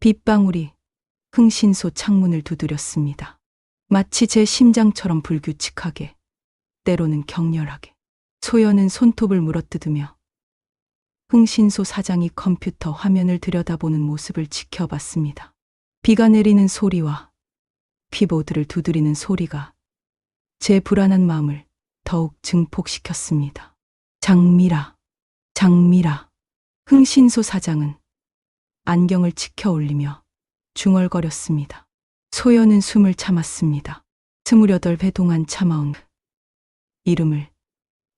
빗방울이 흥신소 창문을 두드렸습니다. 마치 제 심장처럼 불규칙하게, 때로는 격렬하게. 소연은 손톱을 물어뜯으며 흥신소 사장이 컴퓨터 화면을 들여다보는 모습을 지켜봤습니다. 비가 내리는 소리와 키보드를 두드리는 소리가 제 불안한 마음을 더욱 증폭시켰습니다. 장미라, 장미라. 흥신소 사장은 안경을 치켜 올리며 중얼거렸습니다. 소연은 숨을 참았습니다. 28회 동안 참아온 이름을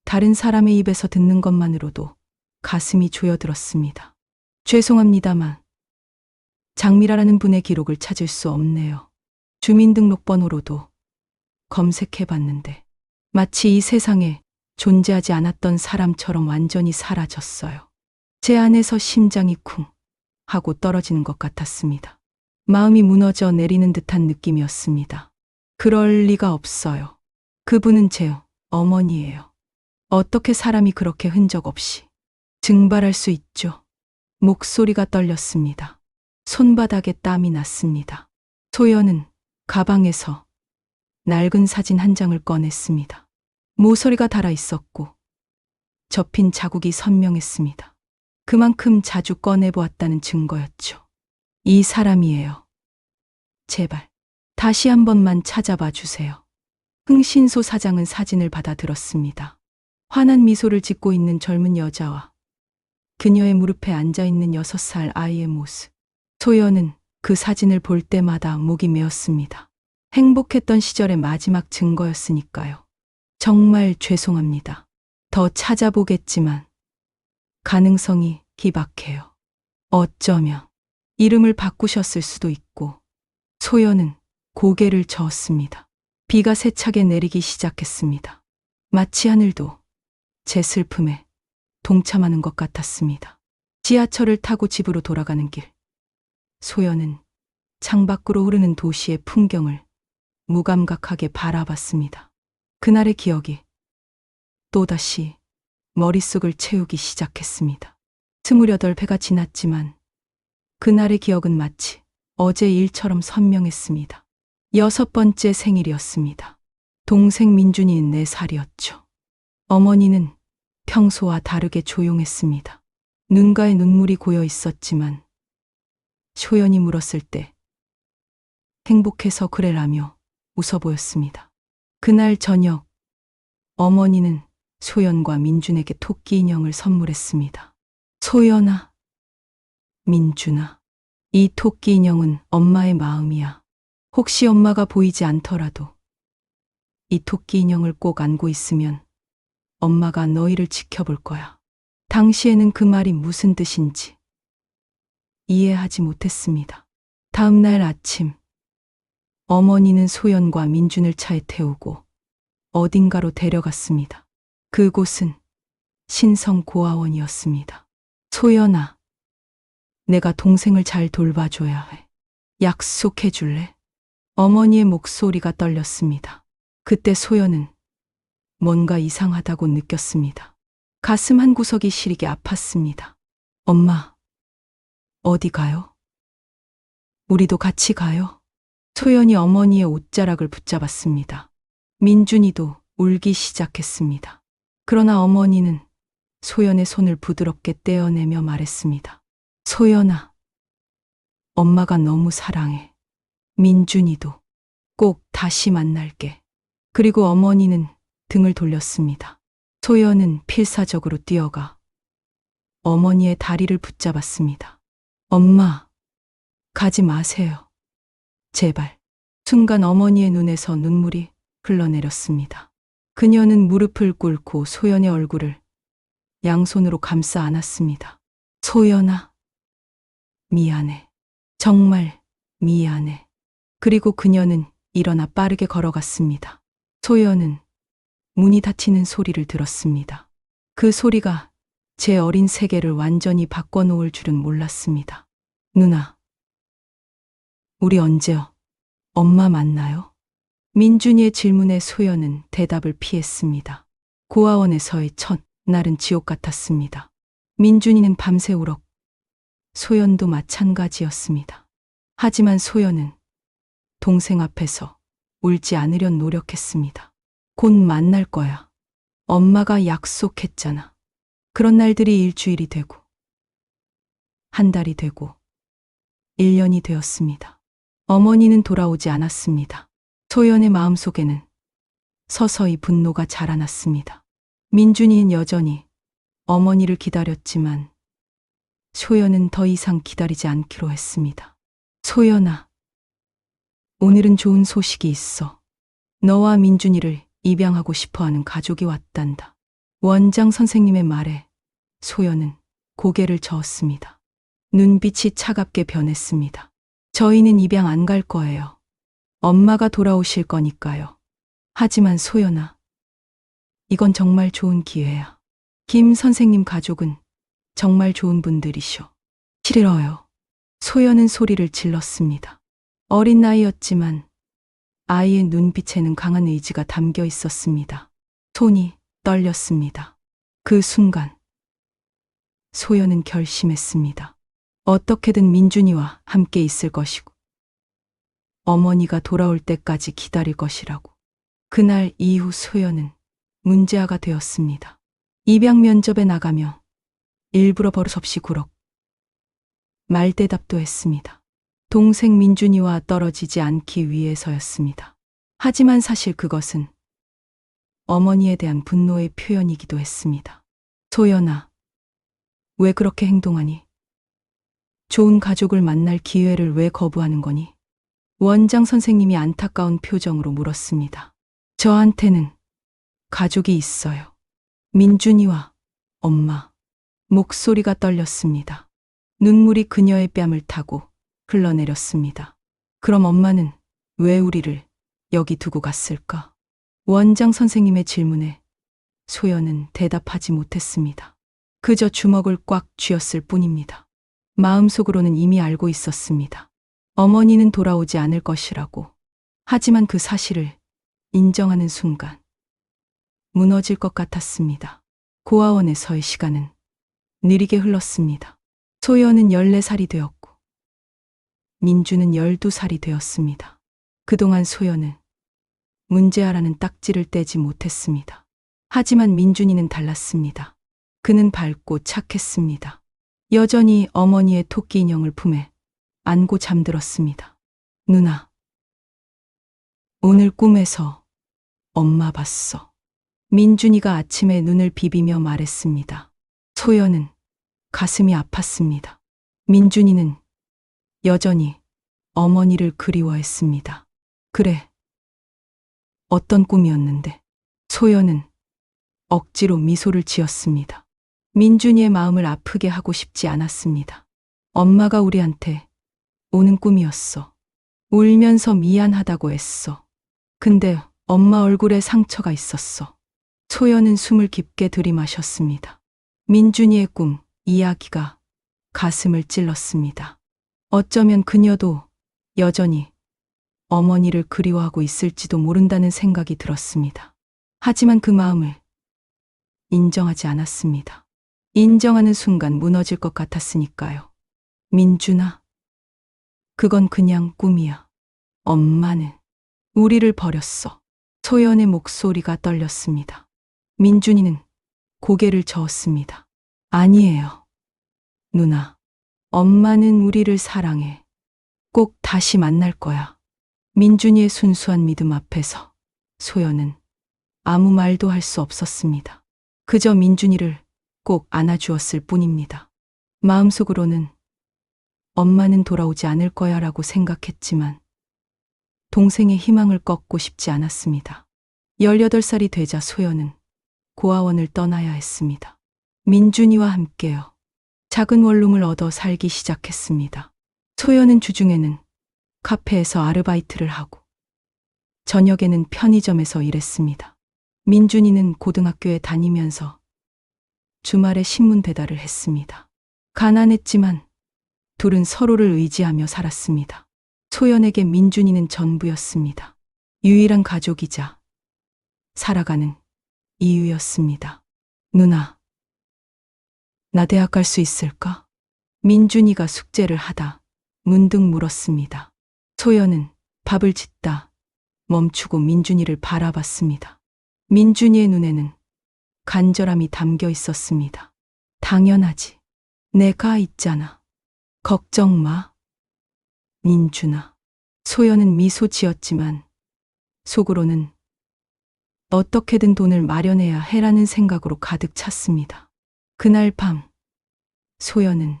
다른 사람의 입에서 듣는 것만으로도 가슴이 조여들었습니다. 죄송합니다만 장미라라는 분의 기록을 찾을 수 없네요. 주민등록번호로도 검색해봤는데 마치 이 세상에 존재하지 않았던 사람처럼 완전히 사라졌어요. 제 안에서 심장이 쿵 하고 떨어지는 것 같았습니다. 마음이 무너져 내리는 듯한 느낌이었습니다. 그럴 리가 없어요. 그분은 제 어머니예요. 어떻게 사람이 그렇게 흔적 없이 증발할 수 있죠? 목소리가 떨렸습니다. 손바닥에 땀이 났습니다. 소연은 가방에서 낡은 사진 한 장을 꺼냈습니다. 모서리가 닳아 있었고 접힌 자국이 선명했습니다. 그만큼 자주 꺼내보았다는 증거였죠. 이 사람이에요. 제발 다시 한 번만 찾아봐 주세요. 흥신소 사장은 사진을 받아들었습니다. 환한 미소를 짓고 있는 젊은 여자와 그녀의 무릎에 앉아있는 6살 아이의 모습. 소연은 그 사진을 볼 때마다 목이 메었습니다. 행복했던 시절의 마지막 증거였으니까요. 정말 죄송합니다. 더 찾아보겠지만 가능성이 기박해요. 어쩌면 이름을 바꾸셨을 수도 있고. 소연은 고개를 저었습니다. 비가 세차게 내리기 시작했습니다. 마치 하늘도 제 슬픔에 동참하는 것 같았습니다. 지하철을 타고 집으로 돌아가는 길. 소연은 창밖으로 흐르는 도시의 풍경을 무감각하게 바라봤습니다. 그날의 기억이 또다시 머릿속을 채우기 시작했습니다. 28회가 지났지만 그날의 기억은 마치 어제 일처럼 선명했습니다. 6번째 생일이었습니다. 동생 민준이는 4살이었죠. 어머니는 평소와 다르게 조용했습니다. 눈가에 눈물이 고여 있었지만 소연이 물었을 때 행복해서 그래라며 웃어 보였습니다. 그날 저녁 어머니는 소연과 민준에게 토끼 인형을 선물했습니다. 소연아, 민준아, 이 토끼 인형은 엄마의 마음이야. 혹시 엄마가 보이지 않더라도 이 토끼 인형을 꼭 안고 있으면 엄마가 너희를 지켜볼 거야. 당시에는 그 말이 무슨 뜻인지 이해하지 못했습니다. 다음 날 아침, 어머니는 소연과 민준을 차에 태우고 어딘가로 데려갔습니다. 그곳은 신성고아원이었습니다. 소연아, 내가 동생을 잘 돌봐줘야 해. 약속해 줄래? 어머니의 목소리가 떨렸습니다. 그때 소연은 뭔가 이상하다고 느꼈습니다. 가슴 한 구석이 시리게 아팠습니다. 엄마, 어디 가요? 우리도 같이 가요? 소연이 어머니의 옷자락을 붙잡았습니다. 민준이도 울기 시작했습니다. 그러나 어머니는 소연의 손을 부드럽게 떼어내며 말했습니다. 소연아, 엄마가 너무 사랑해. 민준이도 꼭 다시 만날게. 그리고 어머니는 등을 돌렸습니다. 소연은 필사적으로 뛰어가 어머니의 다리를 붙잡았습니다. 엄마, 가지 마세요. 제발. 순간 어머니의 눈에서 눈물이 흘러내렸습니다. 그녀는 무릎을 꿇고 소연의 얼굴을 양손으로 감싸 안았습니다. 소연아, 미안해. 정말 미안해. 그리고 그녀는 일어나 빠르게 걸어갔습니다. 소연은 문이 닫히는 소리를 들었습니다. 그 소리가 제 어린 세계를 완전히 바꿔놓을 줄은 몰랐습니다. 누나, 우리 언제 엄마 만나요? 민준이의 질문에 소연은 대답을 피했습니다. 고아원에서의 첫 날은 지옥 같았습니다. 민준이는 밤새 울었고 소연도 마찬가지였습니다. 하지만 소연은 동생 앞에서 울지 않으려 노력했습니다. 곧 만날 거야. 엄마가 약속했잖아. 그런 날들이 일주일이 되고, 한 달이 되고, 1년이 되었습니다. 어머니는 돌아오지 않았습니다. 소연의 마음속에는 서서히 분노가 자라났습니다. 민준이는 여전히 어머니를 기다렸지만 소연은 더 이상 기다리지 않기로 했습니다. 소연아, 오늘은 좋은 소식이 있어. 너와 민준이를 입양하고 싶어하는 가족이 왔단다. 원장 선생님의 말에 소연은 고개를 저었습니다. 눈빛이 차갑게 변했습니다. 저희는 입양 안 갈 거예요. 엄마가 돌아오실 거니까요. 하지만 소연아, 이건 정말 좋은 기회야. 김 선생님 가족은 정말 좋은 분들이셔. 싫어요. 소연은 소리를 질렀습니다. 어린 나이였지만 아이의 눈빛에는 강한 의지가 담겨 있었습니다. 손이 떨렸습니다. 그 순간 소연은 결심했습니다. 어떻게든 민준이와 함께 있을 것이고 어머니가 돌아올 때까지 기다릴 것이라고. 그날 이후 소연은 문제아가 되었습니다. 입양 면접에 나가며 일부러 버릇없이 굴었고 말대답도 했습니다. 동생 민준이와 떨어지지 않기 위해서였습니다. 하지만 사실 그것은 어머니에 대한 분노의 표현이기도 했습니다. 소연아, 왜 그렇게 행동하니? 좋은 가족을 만날 기회를 왜 거부하는 거니? 원장 선생님이 안타까운 표정으로 물었습니다. 저한테는 가족이 있어요. 민준이와 엄마. 목소리가 떨렸습니다. 눈물이 그녀의 뺨을 타고 흘러내렸습니다. 그럼 엄마는 왜 우리를 여기 두고 갔을까? 원장 선생님의 질문에 소연은 대답하지 못했습니다. 그저 주먹을 꽉 쥐었을 뿐입니다. 마음속으로는 이미 알고 있었습니다. 어머니는 돌아오지 않을 것이라고. 하지만 그 사실을 인정하는 순간 무너질 것 같았습니다. 고아원에서의 시간은 느리게 흘렀습니다. 소연은 14살이 되었고 민주는 12살이 되었습니다. 그동안 소연은 문제아라는 딱지를 떼지 못했습니다. 하지만 민준이는 달랐습니다. 그는 밝고 착했습니다. 여전히 어머니의 토끼 인형을 품에 안고 잠들었습니다. 누나, 오늘 꿈에서 엄마 봤어. 민준이가 아침에 눈을 비비며 말했습니다. 소연은 가슴이 아팠습니다. 민준이는 여전히 어머니를 그리워했습니다. 그래, 어떤 꿈이었는데? 소연은 억지로 미소를 지었습니다. 민준이의 마음을 아프게 하고 싶지 않았습니다. 엄마가 우리한테 오는 꿈이었어. 울면서 미안하다고 했어. 근데 엄마 얼굴에 상처가 있었어. 소연은 숨을 깊게 들이마셨습니다. 민준이의 꿈, 이야기가 가슴을 찔렀습니다. 어쩌면 그녀도 여전히 어머니를 그리워하고 있을지도 모른다는 생각이 들었습니다. 하지만 그 마음을 인정하지 않았습니다. 인정하는 순간 무너질 것 같았으니까요. 민준아, 그건 그냥 꿈이야. 엄마는 우리를 버렸어. 소연의 목소리가 떨렸습니다. 민준이는 고개를 저었습니다. 아니에요. 누나, 엄마는 우리를 사랑해. 꼭 다시 만날 거야. 민준이의 순수한 믿음 앞에서 소연은 아무 말도 할 수 없었습니다. 그저 민준이를 꼭 안아주었을 뿐입니다. 마음속으로는 엄마는 돌아오지 않을 거야 라고 생각했지만 동생의 희망을 꺾고 싶지 않았습니다. 18살이 되자 소연은 고아원을 떠나야 했습니다. 민준이와 함께요. 작은 원룸을 얻어 살기 시작했습니다. 소연은 주중에는 카페에서 아르바이트를 하고 저녁에는 편의점에서 일했습니다. 민준이는 고등학교에 다니면서 주말에 신문 배달을 했습니다. 가난했지만 둘은 서로를 의지하며 살았습니다. 소연에게 민준이는 전부였습니다. 유일한 가족이자 살아가는 이유였습니다. 누나, 나 대학 갈 수 있을까? 민준이가 숙제를 하다 문득 물었습니다. 소연은 밥을 짓다 멈추고 민준이를 바라봤습니다. 민준이의 눈에는 간절함이 담겨 있었습니다. 당연하지. 내가 있잖아. 걱정 마. 민준아. 소연은 미소 지었지만 속으로는 어떻게든 돈을 마련해야 해라는 생각으로 가득 찼습니다. 그날 밤 소연은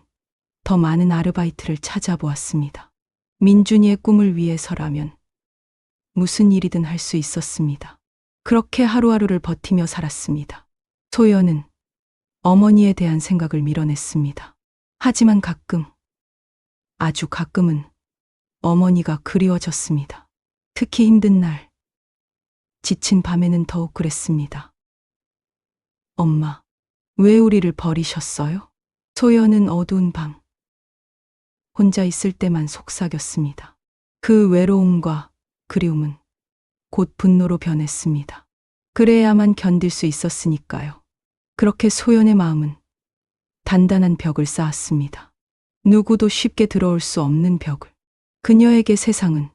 더 많은 아르바이트를 찾아보았습니다. 민준이의 꿈을 위해서라면 무슨 일이든 할 수 있었습니다. 그렇게 하루하루를 버티며 살았습니다. 소연은 어머니에 대한 생각을 밀어냈습니다. 하지만 가끔, 아주 가끔은 어머니가 그리워졌습니다. 특히 힘든 날, 지친 밤에는 더욱 그랬습니다. 엄마, 왜 우리를 버리셨어요? 소연은 어두운 밤, 혼자 있을 때만 속삭였습니다. 그 외로움과 그리움은 곧 분노로 변했습니다. 그래야만 견딜 수 있었으니까요. 그렇게 소연의 마음은 단단한 벽을 쌓았습니다. 누구도 쉽게 들어올 수 없는 벽을. 그녀에게 세상은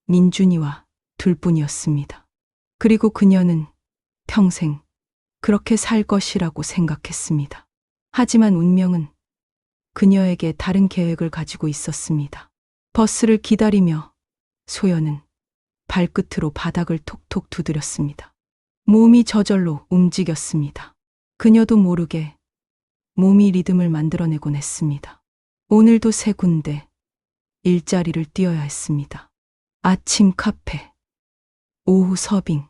민준이와 둘뿐이었습니다. 그리고 그녀는 평생 그렇게 살 것이라고 생각했습니다. 하지만 운명은 그녀에게 다른 계획을 가지고 있었습니다. 버스를 기다리며 소연은 발끝으로 바닥을 톡톡 두드렸습니다. 몸이 저절로 움직였습니다. 그녀도 모르게 몸이 리듬을 만들어내곤 했습니다. 오늘도 3군데 일자리를 뛰어야 했습니다. 아침 카페, 오후 서빙,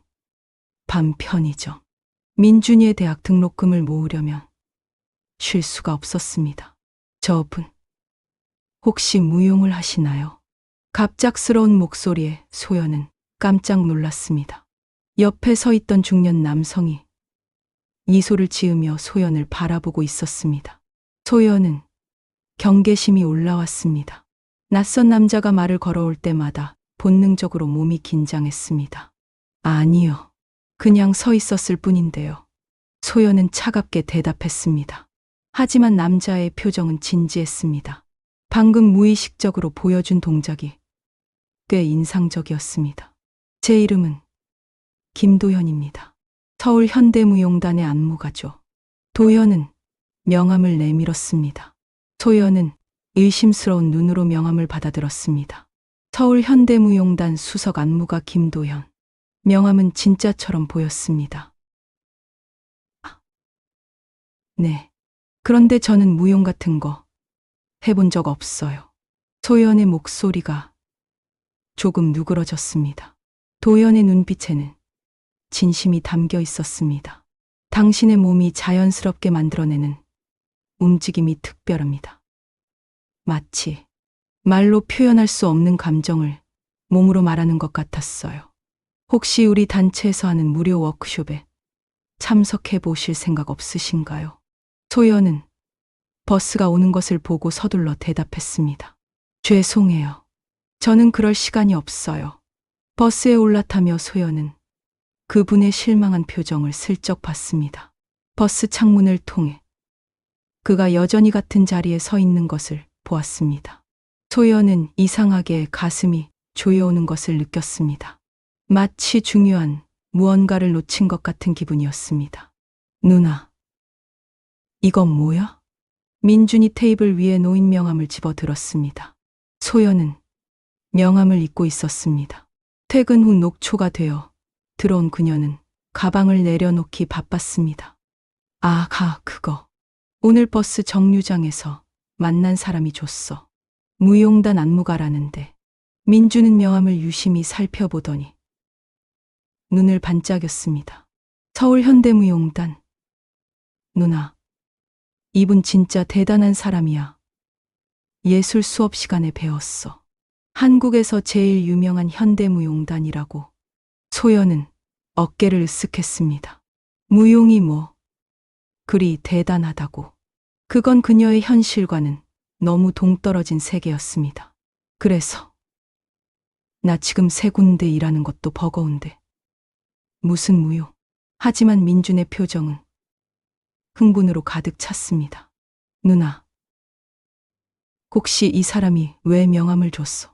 밤 편의점. 민준이의 대학 등록금을 모으려면 쉴 수가 없었습니다. 저분, 혹시 무용을 하시나요? 갑작스러운 목소리에 소연은 깜짝 놀랐습니다. 옆에 서 있던 중년 남성이 미소를 지으며 소연을 바라보고 있었습니다. 소연은 경계심이 올라왔습니다. 낯선 남자가 말을 걸어올 때마다 본능적으로 몸이 긴장했습니다. 아니요. 그냥 서 있었을 뿐인데요. 소연은 차갑게 대답했습니다. 하지만 남자의 표정은 진지했습니다. 방금 무의식적으로 보여준 동작이 꽤 인상적이었습니다. 제 이름은 김도현입니다. 서울 현대무용단의 안무가죠. 도현은 명함을 내밀었습니다. 소연은 의심스러운 눈으로 명함을 받아들었습니다. 서울 현대무용단 수석 안무가 김도현. 명함은 진짜처럼 보였습니다. 네. 그런데 저는 무용 같은 거 해본 적 없어요. 소연의 목소리가 조금 누그러졌습니다. 도연의 눈빛에는 진심이 담겨 있었습니다. 당신의 몸이 자연스럽게 만들어내는 움직임이 특별합니다. 마치 말로 표현할 수 없는 감정을 몸으로 말하는 것 같았어요. 혹시 우리 단체에서 하는 무료 워크숍에 참석해 보실 생각 없으신가요? 소연은 버스가 오는 것을 보고 서둘러 대답했습니다. 죄송해요. 저는 그럴 시간이 없어요. 버스에 올라타며 소연은 그분의 실망한 표정을 슬쩍 봤습니다. 버스 창문을 통해 그가 여전히 같은 자리에 서 있는 것을 보았습니다. 소연은 이상하게 가슴이 조여오는 것을 느꼈습니다. 마치 중요한 무언가를 놓친 것 같은 기분이었습니다. 누나, 이건 뭐야? 민준이 테이블 위에 놓인 명함을 집어들었습니다. 소연은 명함을 읽고 있었습니다. 퇴근 후 녹초가 되어 들어온 그녀는 가방을 내려놓기 바빴습니다. 그거. 오늘 버스 정류장에서 만난 사람이 줬어. 무용단 안무가라는데. 민주는 명함을 유심히 살펴보더니 눈을 반짝였습니다. 서울 현대무용단. 누나, 이분 진짜 대단한 사람이야. 예술 수업 시간에 배웠어. 한국에서 제일 유명한 현대무용단이라고. 소연은 어깨를 으쓱했습니다. 무용이 뭐 그리 대단하다고. 그건 그녀의 현실과는 너무 동떨어진 세계였습니다. 그래서 나 지금 3군데 일하는 것도 버거운데 무슨 무용. 하지만 민준의 표정은 흥분으로 가득 찼습니다. 누나, 혹시 이 사람이 왜 명함을 줬소?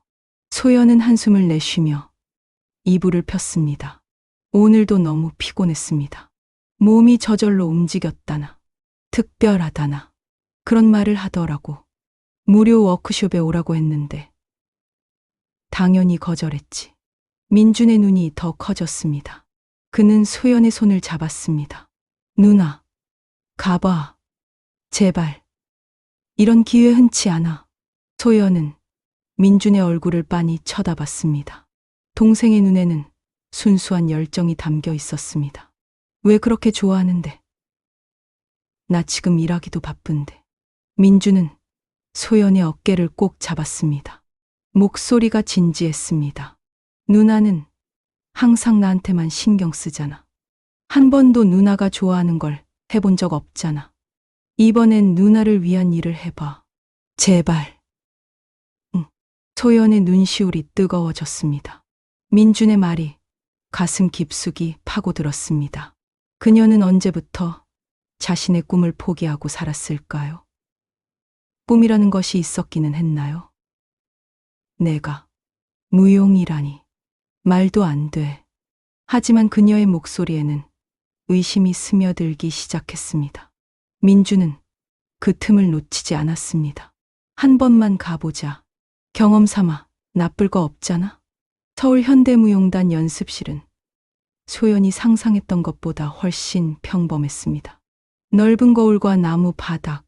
소연은 한숨을 내쉬며 이불을 폈습니다. 오늘도 너무 피곤했습니다. 몸이 저절로 움직였다나, 특별하다나, 그런 말을 하더라고. 무료 워크숍에 오라고 했는데, 당연히 거절했지. 민준의 눈이 더 커졌습니다. 그는 소연의 손을 잡았습니다. 누나, 가봐. 제발. 이런 기회 흔치 않아. 소연은 민준의 얼굴을 빤히 쳐다봤습니다. 동생의 눈에는 순수한 열정이 담겨 있었습니다. 왜 그렇게 좋아하는데? 나 지금 일하기도 바쁜데. 민준은 소연의 어깨를 꼭 잡았습니다. 목소리가 진지했습니다. 누나는 항상 나한테만 신경 쓰잖아. 한 번도 누나가 좋아하는 걸 해본 적 없잖아. 이번엔 누나를 위한 일을 해봐. 제발. 응. 소연의 눈시울이 뜨거워졌습니다. 민준의 말이 가슴 깊숙이 파고들었습니다. 그녀는 언제부터 자신의 꿈을 포기하고 살았을까요? 꿈이라는 것이 있었기는 했나요? 내가 무용이라니. 말도 안 돼. 하지만 그녀의 목소리에는 의심이 스며들기 시작했습니다. 민주는 그 틈을 놓치지 않았습니다. 한 번만 가보자. 경험 삼아. 나쁠 거 없잖아. 서울 현대무용단 연습실은 소연이 상상했던 것보다 훨씬 평범했습니다. 넓은 거울과 나무 바닥,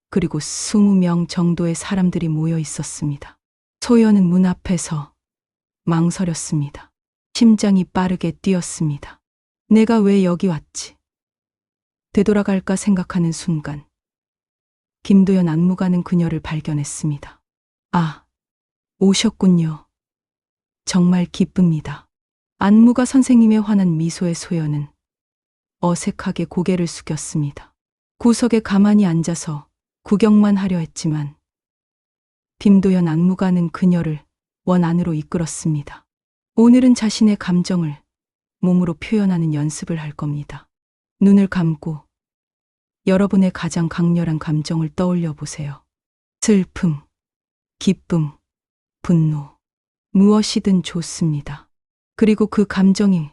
그리고 20명 정도의 사람들이 모여 있었습니다. 소연은 문 앞에서 망설였습니다. 심장이 빠르게 뛰었습니다. 내가 왜 여기 왔지? 되돌아갈까 생각하는 순간 김도연 안무가는 그녀를 발견했습니다. 아, 오셨군요. 정말 기쁩니다. 안무가 선생님의 환한 미소의 소연은 어색하게 고개를 숙였습니다. 구석에 가만히 앉아서 구경만 하려 했지만 김도연 안무가는 그녀를 원 안으로 이끌었습니다. 오늘은 자신의 감정을 몸으로 표현하는 연습을 할 겁니다. 눈을 감고 여러분의 가장 강렬한 감정을 떠올려 보세요. 슬픔, 기쁨, 분노, 무엇이든 좋습니다. 그리고 그 감정이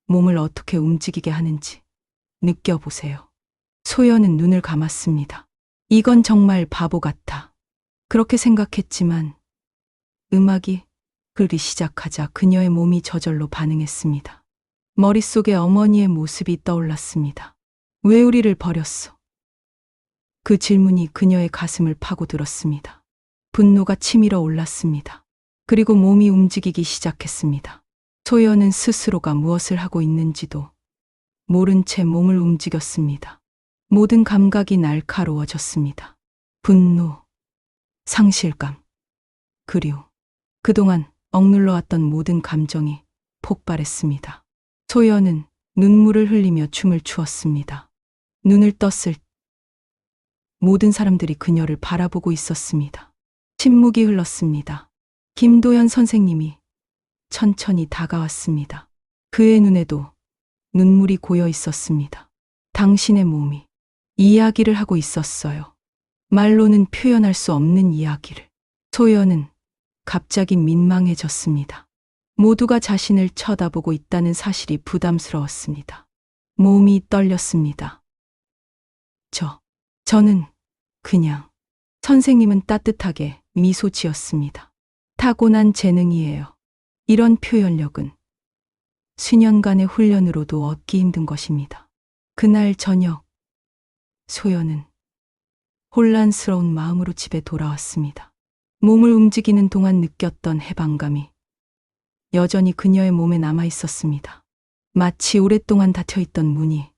몸을 어떻게 움직이게 하는지 느껴보세요. 소연은 눈을 감았습니다. 이건 정말 바보 같아. 그렇게 생각했지만 음악이 흐르기 시작하자 그녀의 몸이 저절로 반응했습니다. 머릿속에 어머니의 모습이 떠올랐습니다. 왜 우리를 버렸어? 그 질문이 그녀의 가슴을 파고들었습니다. 분노가 치밀어 올랐습니다. 그리고 몸이 움직이기 시작했습니다. 소연은 스스로가 무엇을 하고 있는지도 모른 채 몸을 움직였습니다. 모든 감각이 날카로워졌습니다. 분노, 상실감, 그리움. 그동안 억눌러왔던 모든 감정이 폭발했습니다. 소연은 눈물을 흘리며 춤을 추었습니다. 눈을 떴을 때 모든 사람들이 그녀를 바라보고 있었습니다. 침묵이 흘렀습니다. 김도연 선생님이 천천히 다가왔습니다. 그의 눈에도 눈물이 고여 있었습니다. 당신의 몸이 이야기를 하고 있었어요. 말로는 표현할 수 없는 이야기를. 소연은 갑자기 민망해졌습니다. 모두가 자신을 쳐다보고 있다는 사실이 부담스러웠습니다. 몸이 떨렸습니다. 저는 그냥. 선생님은 따뜻하게 미소 지었습니다. 타고난 재능이에요. 이런 표현력은 수년간의 훈련으로도 얻기 힘든 것입니다. 그날 저녁, 소연은 혼란스러운 마음으로 집에 돌아왔습니다. 몸을 움직이는 동안 느꼈던 해방감이 여전히 그녀의 몸에 남아 있었습니다. 마치 오랫동안 닫혀있던 문이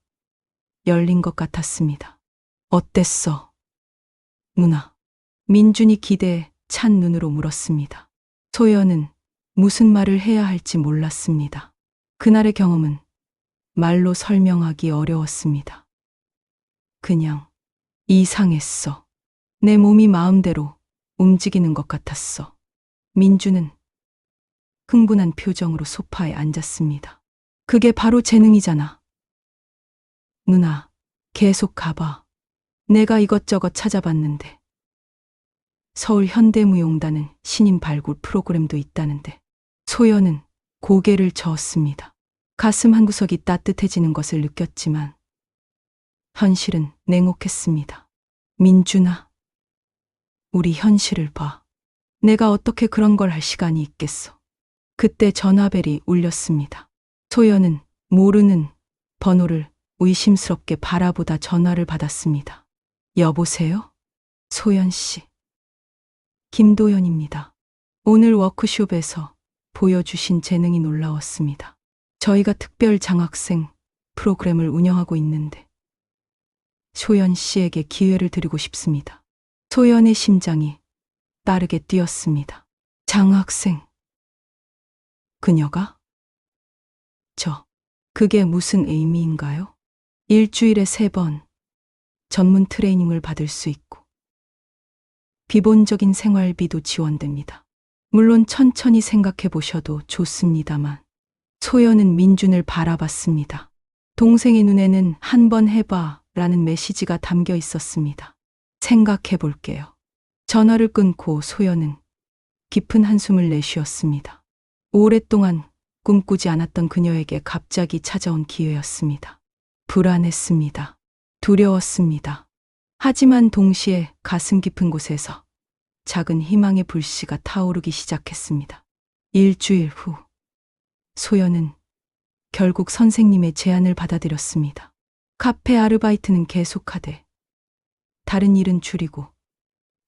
열린 것 같았습니다. 어땠어, 누나? 민준이 기대에 찬 눈으로 물었습니다. 소연은 무슨 말을 해야 할지 몰랐습니다. 그날의 경험은 말로 설명하기 어려웠습니다. 그냥 이상했어. 내 몸이 마음대로 움직이는 것 같았어. 민주는 흥분한 표정으로 소파에 앉았습니다. 그게 바로 재능이잖아. 누나, 계속 가봐. 내가 이것저것 찾아봤는데 서울 현대무용단은 신인 발굴 프로그램도 있다는데. 소연은 고개를 저었습니다. 가슴 한구석이 따뜻해지는 것을 느꼈지만 현실은 냉혹했습니다. 민준아, 우리 현실을 봐. 내가 어떻게 그런 걸 할 시간이 있겠어. 그때 전화벨이 울렸습니다. 소연은 모르는 번호를 의심스럽게 바라보다 전화를 받았습니다. 여보세요? 소연 씨. 김도연입니다. 오늘 워크숍에서 보여주신 재능이 놀라웠습니다. 저희가 특별 장학생 프로그램을 운영하고 있는데 소연 씨에게 기회를 드리고 싶습니다. 소연의 심장이 빠르게 뛰었습니다. 장학생. 그녀가? 그게 무슨 의미인가요? 일주일에 3번 전문 트레이닝을 받을 수 있고 기본적인 생활비도 지원됩니다. 물론 천천히 생각해 보셔도 좋습니다만. 소연은 민준을 바라봤습니다. 동생의 눈에는 한번 해봐 라는 메시지가 담겨 있었습니다. 생각해 볼게요. 전화를 끊고 소연은 깊은 한숨을 내쉬었습니다. 오랫동안 꿈꾸지 않았던 그녀에게 갑자기 찾아온 기회였습니다. 불안했습니다. 두려웠습니다. 하지만 동시에 가슴 깊은 곳에서 작은 희망의 불씨가 타오르기 시작했습니다. 일주일 후 소연은 결국 선생님의 제안을 받아들였습니다. 카페 아르바이트는 계속하되 다른 일은 줄이고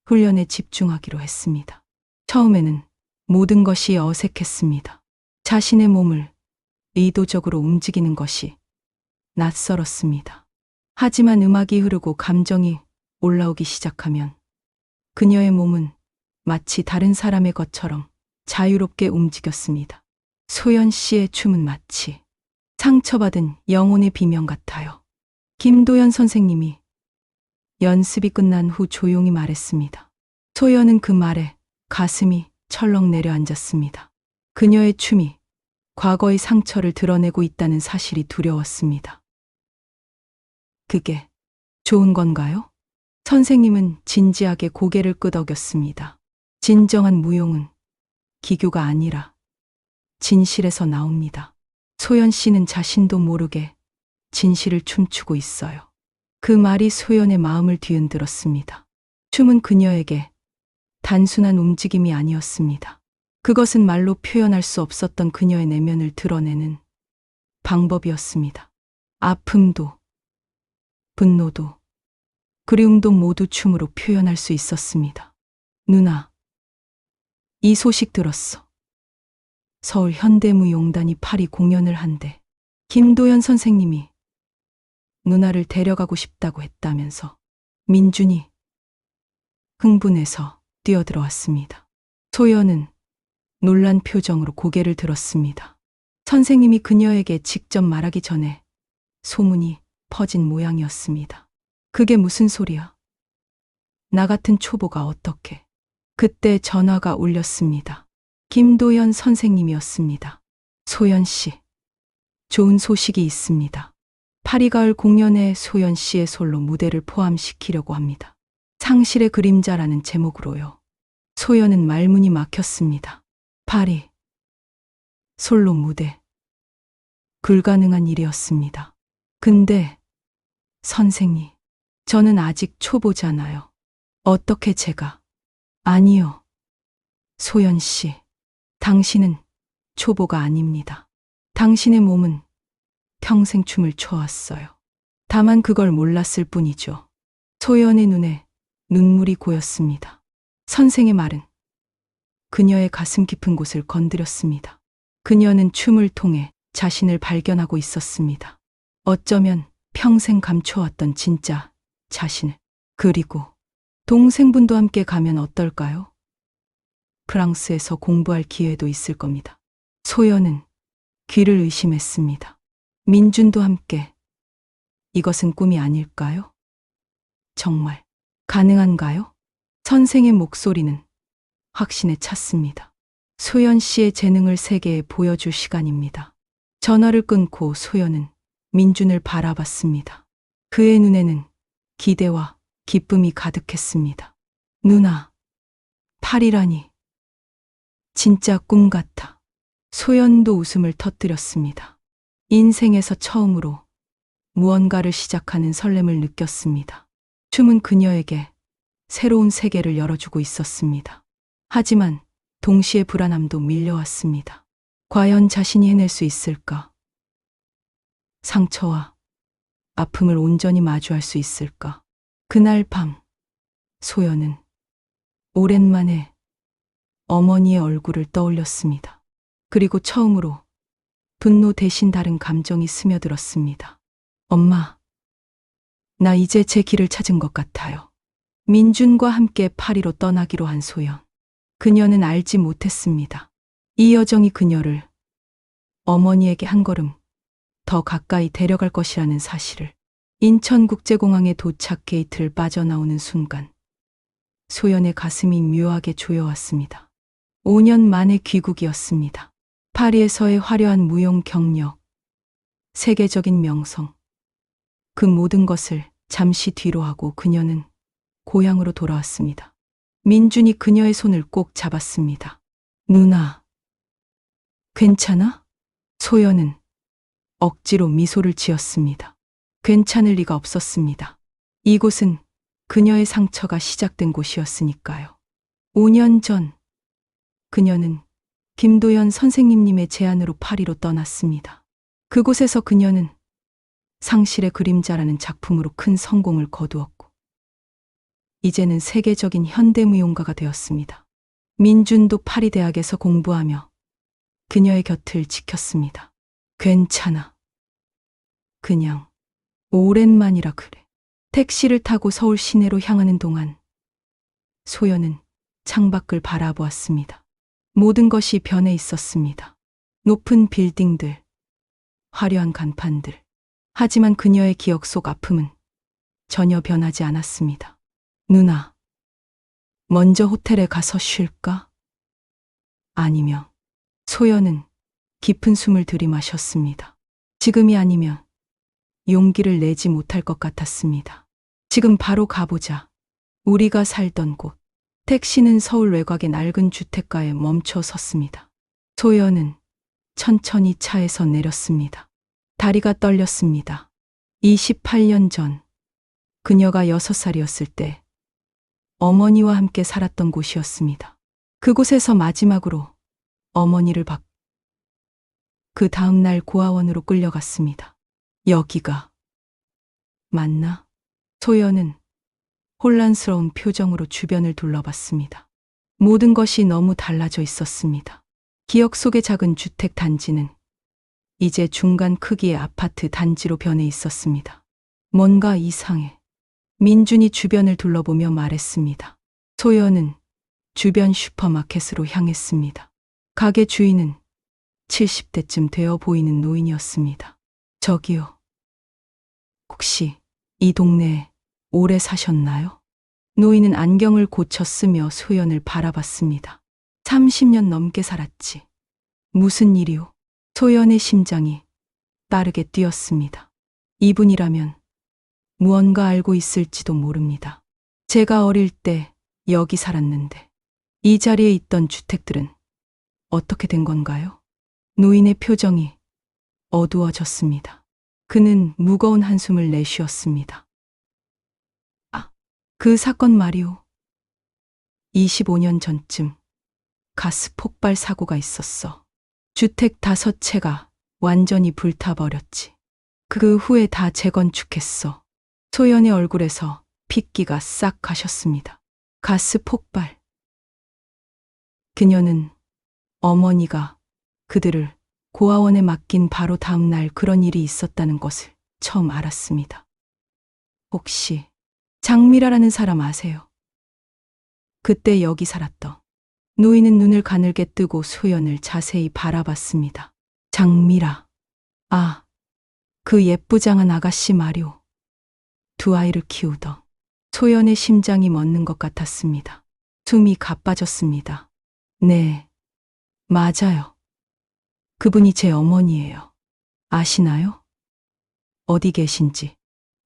훈련에 집중하기로 했습니다. 처음에는 모든 것이 어색했습니다. 자신의 몸을 의도적으로 움직이는 것이 낯설었습니다. 하지만 음악이 흐르고 감정이 올라오기 시작하면 그녀의 몸은 마치 다른 사람의 것처럼 자유롭게 움직였습니다. 소연 씨의 춤은 마치 상처받은 영혼의 비명 같아요. 김도연 선생님이 연습이 끝난 후 조용히 말했습니다. 소연은 그 말에 가슴이 철렁 내려앉았습니다. 그녀의 춤이 과거의 상처를 드러내고 있다는 사실이 두려웠습니다. 그게 좋은 건가요? 선생님은 진지하게 고개를 끄덕였습니다. 진정한 무용은 기교가 아니라 진실에서 나옵니다. 소연 씨는 자신도 모르게 진실을 춤추고 있어요. 그 말이 소연의 마음을 뒤흔들었습니다. 춤은 그녀에게 단순한 움직임이 아니었습니다. 그것은 말로 표현할 수 없었던 그녀의 내면을 드러내는 방법이었습니다. 아픔도, 분노도, 그리움도 모두 춤으로 표현할 수 있었습니다. 누나, 이 소식 들었어. 서울 현대무용단이 파리 공연을 한대. 김도연 선생님이 누나를 데려가고 싶다고 했다면서. 민준이 흥분해서 뛰어들어왔습니다. 소연은 놀란 표정으로 고개를 들었습니다. 선생님이 그녀에게 직접 말하기 전에 소문이 퍼진 모양이었습니다. 그게 무슨 소리야? 나 같은 초보가 어떻게? 그때 전화가 울렸습니다. 김도연 선생님이었습니다. 소연 씨, 좋은 소식이 있습니다. 파리 가을 공연에 소연 씨의 솔로 무대를 포함시키려고 합니다. 상실의 그림자라는 제목으로요. 소연은 말문이 막혔습니다. 파리 솔로 무대. 불가능한 일이었습니다. 근데 선생님, 저는 아직 초보잖아요. 어떻게 제가? 아니요. 소연 씨, 당신은 초보가 아닙니다. 당신의 몸은 평생 춤을 춰왔어요. 다만 그걸 몰랐을 뿐이죠. 소연의 눈에 눈물이 고였습니다. 선생의 말은 그녀의 가슴 깊은 곳을 건드렸습니다. 그녀는 춤을 통해 자신을 발견하고 있었습니다. 어쩌면 평생 감춰왔던 진짜 자신을. 그리고 동생분도 함께 가면 어떨까요? 프랑스에서 공부할 기회도 있을 겁니다. 소연은 귀를 의심했습니다. 민준도 함께. 이것은 꿈이 아닐까요? 정말 가능한가요? 선생의 목소리는 확신에 찼습니다. 소연 씨의 재능을 세계에 보여줄 시간입니다. 전화를 끊고 소연은 민준을 바라봤습니다. 그의 눈에는 기대와 기쁨이 가득했습니다. 누나, 팔이라니. 진짜 꿈 같아. 소연도 웃음을 터뜨렸습니다. 인생에서 처음으로 무언가를 시작하는 설렘을 느꼈습니다. 춤은 그녀에게 새로운 세계를 열어주고 있었습니다. 하지만 동시에 불안함도 밀려왔습니다. 과연 자신이 해낼 수 있을까? 상처와 아픔을 온전히 마주할 수 있을까? 그날 밤, 소연은 오랜만에 어머니의 얼굴을 떠올렸습니다. 그리고 처음으로 분노 대신 다른 감정이 스며들었습니다. 엄마, 나 이제 제 길을 찾은 것 같아요. 민준과 함께 파리로 떠나기로 한 소연. 그녀는 알지 못했습니다. 이 여정이 그녀를 어머니에게 한 걸음 더 가까이 데려갈 것이라는 사실을. 인천국제공항에 도착 게이트를 빠져나오는 순간 소연의 가슴이 묘하게 조여왔습니다. 5년 만의 귀국이었습니다. 파리에서의 화려한 무용 경력, 세계적인 명성, 그 모든 것을 잠시 뒤로 하고 그녀는 고향으로 돌아왔습니다. 민준이 그녀의 손을 꼭 잡았습니다. 누나, 괜찮아? 소연은 억지로 미소를 지었습니다. 괜찮을 리가 없었습니다. 이곳은 그녀의 상처가 시작된 곳이었으니까요. 5년 전, 그녀는 김도연 선생님님의 제안으로 파리로 떠났습니다. 그곳에서 그녀는 상실의 그림자라는 작품으로 큰 성공을 거두었고, 이제는 세계적인 현대무용가가 되었습니다. 민준도 파리 대학에서 공부하며 그녀의 곁을 지켰습니다. 괜찮아. 그냥 오랜만이라 그래. 택시를 타고 서울 시내로 향하는 동안 소연은 창밖을 바라보았습니다. 모든 것이 변해 있었습니다. 높은 빌딩들, 화려한 간판들. 하지만 그녀의 기억 속 아픔은 전혀 변하지 않았습니다. 누나, 먼저 호텔에 가서 쉴까? 아니면. 소연은 깊은 숨을 들이마셨습니다. 지금이 아니면 용기를 내지 못할 것 같았습니다. 지금 바로 가보자. 우리가 살던 곳. 택시는 서울 외곽의 낡은 주택가에 멈춰 섰습니다. 소연은 천천히 차에서 내렸습니다. 다리가 떨렸습니다. 28년 전, 그녀가 6살이었을 때 어머니와 함께 살았던 곳이었습니다. 그곳에서 마지막으로 어머니를 받고 그 다음날 고아원으로 끌려갔습니다. 여기가 맞나? 소연은 혼란스러운 표정으로 주변을 둘러봤습니다. 모든 것이 너무 달라져 있었습니다. 기억 속의 작은 주택 단지는 이제 중간 크기의 아파트 단지로 변해 있었습니다. 뭔가 이상해. 민준이 주변을 둘러보며 말했습니다. 소연은 주변 슈퍼마켓으로 향했습니다. 가게 주인은 70대쯤 되어 보이는 노인이었습니다. 저기요. 혹시 이 동네에 오래 사셨나요? 노인은 안경을 고쳐 쓰며 소연을 바라봤습니다. 30년 넘게 살았지. 무슨 일이오? 소연의 심장이 빠르게 뛰었습니다. 이분이라면 무언가 알고 있을지도 모릅니다. 제가 어릴 때 여기 살았는데 이 자리에 있던 주택들은 어떻게 된 건가요? 노인의 표정이 어두워졌습니다. 그는 무거운 한숨을 내쉬었습니다. 아, 그 사건 말이오. 25년 전쯤 가스 폭발 사고가 있었어. 주택 5채가 완전히 불타버렸지. 그 후에 다 재건축했어. 소연의 얼굴에서 핏기가 싹 가셨습니다. 가스 폭발. 그녀는 어머니가 그들을 고아원에 맡긴 바로 다음 날 그런 일이 있었다는 것을 처음 알았습니다. 혹시 장미라라는 사람 아세요? 그때 여기 살았던. 노인은 눈을 가늘게 뜨고 소연을 자세히 바라봤습니다. 장미라. 아, 그 예쁘장한 아가씨 말이오. 2아이를 키우던. 소연의 심장이 멎는 것 같았습니다. 숨이 가빠졌습니다. 네, 맞아요. 그분이 제 어머니예요. 아시나요? 어디 계신지.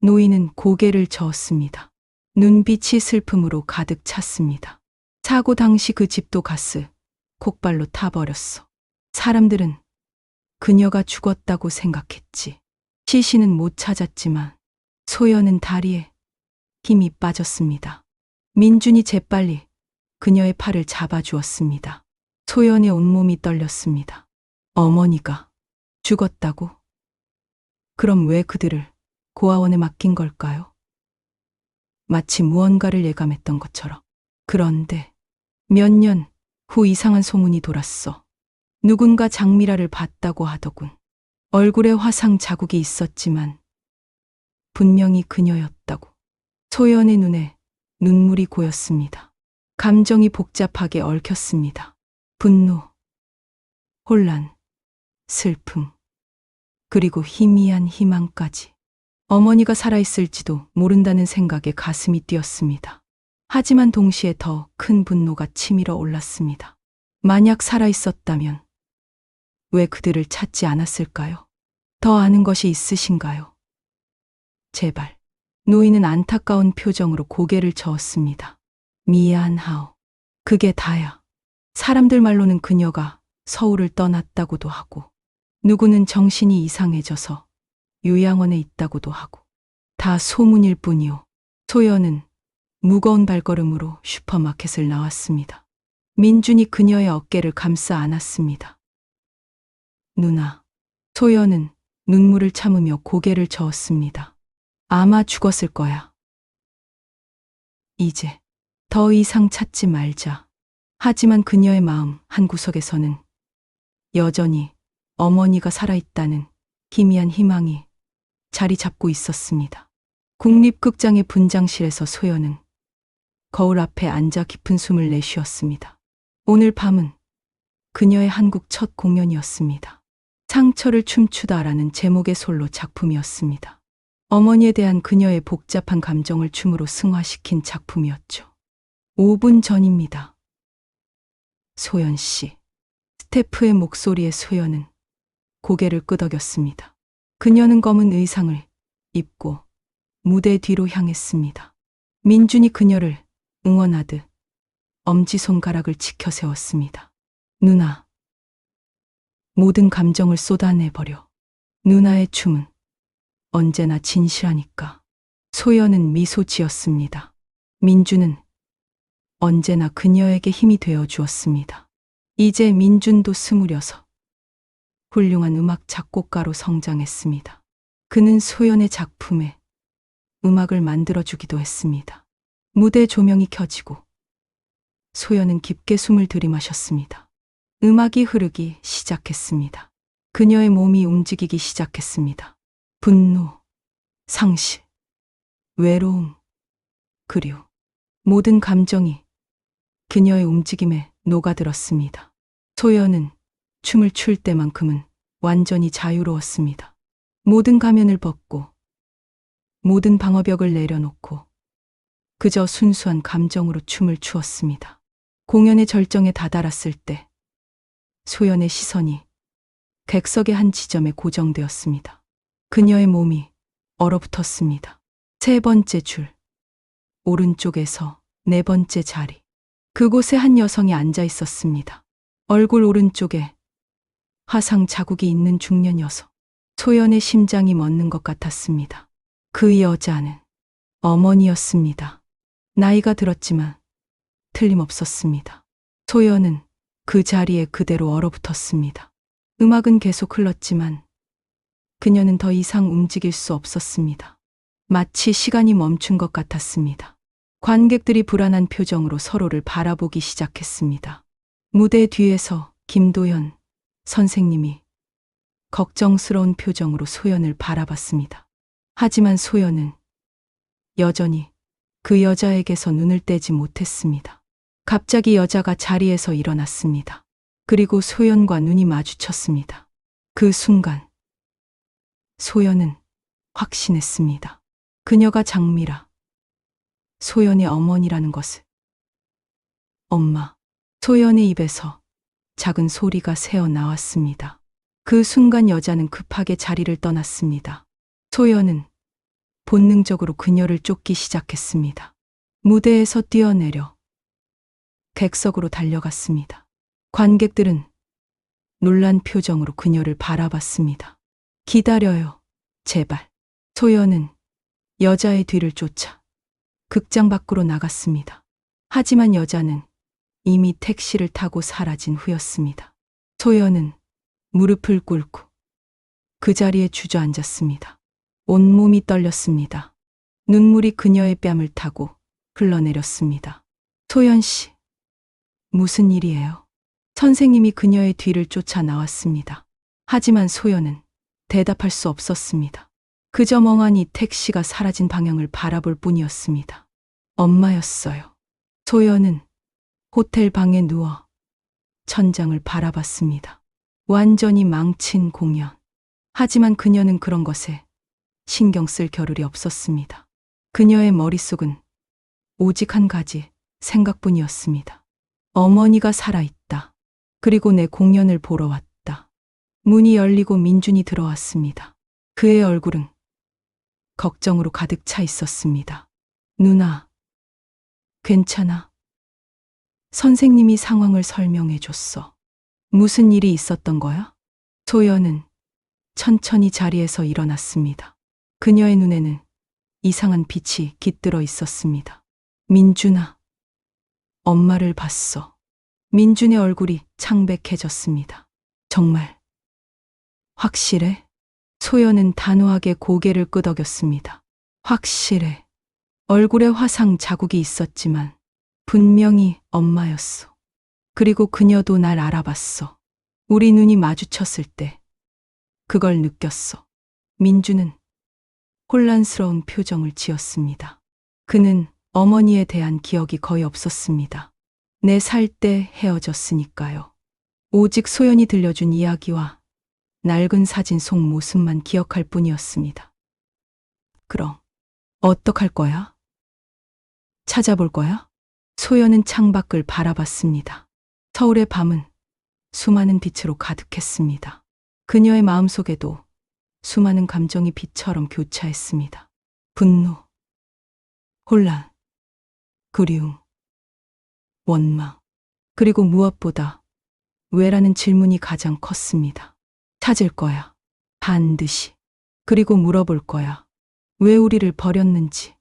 노인은 고개를 저었습니다. 눈빛이 슬픔으로 가득 찼습니다. 사고 당시 그 집도 가스 폭발로 타버렸어. 사람들은 그녀가 죽었다고 생각했지. 시신은 못 찾았지만 소연은 다리에 힘이 빠졌습니다. 민준이 재빨리 그녀의 팔을 잡아주었습니다. 소연의 온몸이 떨렸습니다. 어머니가 죽었다고? 그럼 왜 그들을 고아원에 맡긴 걸까요? 마치 무언가를 예감했던 것처럼. 그런데 몇 년 후 이상한 소문이 돌았어. 누군가 장미라를 봤다고 하더군. 얼굴에 화상 자국이 있었지만 분명히 그녀였다고. 소연의 눈에 눈물이 고였습니다. 감정이 복잡하게 얽혔습니다. 분노, 혼란, 슬픔, 그리고 희미한 희망까지. 어머니가 살아있을지도 모른다는 생각에 가슴이 뛰었습니다. 하지만 동시에 더 큰 분노가 치밀어 올랐습니다. 만약 살아있었다면 왜 그들을 찾지 않았을까요? 더 아는 것이 있으신가요? 제발. 노인은 안타까운 표정으로 고개를 저었습니다. 미안하오. 그게 다야. 사람들 말로는 그녀가 서울을 떠났다고도 하고, 누구는 정신이 이상해져서 요양원에 있다고도 하고, 다 소문일 뿐이오. 소연은 무거운 발걸음으로 슈퍼마켓을 나왔습니다. 민준이 그녀의 어깨를 감싸 안았습니다. 누나. 소연은 눈물을 참으며 고개를 저었습니다. 아마 죽었을 거야. 이제 더 이상 찾지 말자. 하지만 그녀의 마음 한구석에서는 여전히 어머니가 살아있다는 희미한 희망이 자리 잡고 있었습니다. 국립극장의 분장실에서 소연은 거울 앞에 앉아 깊은 숨을 내쉬었습니다. 오늘 밤은 그녀의 한국 첫 공연이었습니다. 상처를 춤추다라는 제목의 솔로 작품이었습니다. 어머니에 대한 그녀의 복잡한 감정을 춤으로 승화시킨 작품이었죠. 5분 전입니다. 소연 씨. 스태프의 목소리에 소연은 고개를 끄덕였습니다. 그녀는 검은 의상을 입고 무대 뒤로 향했습니다. 민준이 그녀를 응원하듯 엄지손가락을 치켜 세웠습니다. 누나. 모든 감정을 쏟아내버려. 누나의 춤은 언제나 진실하니까. 소연은 미소 지었습니다. 민준은 언제나 그녀에게 힘이 되어 주었습니다. 이제 민준도 스물여섯. 훌륭한 음악 작곡가로 성장했습니다. 그는 소연의 작품에 음악을 만들어주기도 했습니다. 무대 조명이 켜지고 소연은 깊게 숨을 들이마셨습니다. 음악이 흐르기 시작했습니다. 그녀의 몸이 움직이기 시작했습니다. 분노, 상실, 외로움, 그리움, 모든 감정이 그녀의 움직임에 녹아들었습니다. 소연은 춤을 출 때만큼은 완전히 자유로웠습니다. 모든 가면을 벗고 모든 방어벽을 내려놓고 그저 순수한 감정으로 춤을 추었습니다. 공연의 절정에 다다랐을 때 소연의 시선이 객석의 한 지점에 고정되었습니다. 그녀의 몸이 얼어붙었습니다. 세 번째 줄, 오른쪽에서 네 번째 자리. 그곳에 한 여성이 앉아 있었습니다. 얼굴 오른쪽에 화상 자국이 있는 중년 여성. 소연의 심장이 멎는 것 같았습니다. 그 여자는 어머니였습니다. 나이가 들었지만 틀림없었습니다. 소연은 그 자리에 그대로 얼어붙었습니다. 음악은 계속 흘렀지만 그녀는 더 이상 움직일 수 없었습니다. 마치 시간이 멈춘 것 같았습니다. 관객들이 불안한 표정으로 서로를 바라보기 시작했습니다. 무대 뒤에서 김도연 선생님이 걱정스러운 표정으로 소연을 바라봤습니다. 하지만 소연은 여전히 그 여자에게서 눈을 떼지 못했습니다. 갑자기 여자가 자리에서 일어났습니다. 그리고 소연과 눈이 마주쳤습니다. 그 순간 소연은 확신했습니다. 그녀가 장미라, 소연의 어머니라는 것을. 엄마. 소연의 입에서 작은 소리가 새어 나왔습니다. 그 순간 여자는 급하게 자리를 떠났습니다. 소연은 본능적으로 그녀를 쫓기 시작했습니다. 무대에서 뛰어내려 객석으로 달려갔습니다. 관객들은 놀란 표정으로 그녀를 바라봤습니다. 기다려요. 제발. 소연은 여자의 뒤를 쫓아 극장 밖으로 나갔습니다. 하지만 여자는 이미 택시를 타고 사라진 후였습니다. 소연은 무릎을 꿇고 그 자리에 주저앉았습니다. 온몸이 떨렸습니다. 눈물이 그녀의 뺨을 타고 흘러내렸습니다. 소연 씨, 무슨 일이에요? 선생님이 그녀의 뒤를 쫓아 나왔습니다. 하지만 소연은 대답할 수 없었습니다. 그저 멍하니 택시가 사라진 방향을 바라볼 뿐이었습니다. 엄마였어요. 소연은 호텔 방에 누워 천장을 바라봤습니다. 완전히 망친 공연. 하지만 그녀는 그런 것에 신경 쓸 겨를이 없었습니다. 그녀의 머릿속은 오직 한 가지 생각뿐이었습니다. 어머니가 살아있다. 그리고 내 공연을 보러 왔다. 문이 열리고 민준이 들어왔습니다. 그의 얼굴은 걱정으로 가득 차 있었습니다. 누나, 괜찮아? 선생님이 상황을 설명해 줬어. 무슨 일이 있었던 거야? 소연은 천천히 자리에서 일어났습니다. 그녀의 눈에는 이상한 빛이 깃들어 있었습니다. 민준아, 엄마를 봤어. 민준의 얼굴이 창백해졌습니다. 정말 확실해? 소연은 단호하게 고개를 끄덕였습니다. 확실해. 얼굴에 화상 자국이 있었지만 분명히 엄마였어. 그리고 그녀도 날 알아봤어. 우리 눈이 마주쳤을 때 그걸 느꼈어. 민주는 혼란스러운 표정을 지었습니다. 그는 어머니에 대한 기억이 거의 없었습니다. 4살 때 헤어졌으니까요. 오직 소연이 들려준 이야기와 낡은 사진 속 모습만 기억할 뿐이었습니다. 그럼 어떡할 거야? 찾아볼 거야? 소연은 창밖을 바라봤습니다. 서울의 밤은 수많은 빛으로 가득했습니다. 그녀의 마음속에도 수많은 감정이 빛처럼 교차했습니다. 분노, 혼란, 그리움, 원망, 그리고 무엇보다 왜라는 질문이 가장 컸습니다. 찾을 거야. 반드시. 그리고 물어볼 거야. 왜 우리를 버렸는지,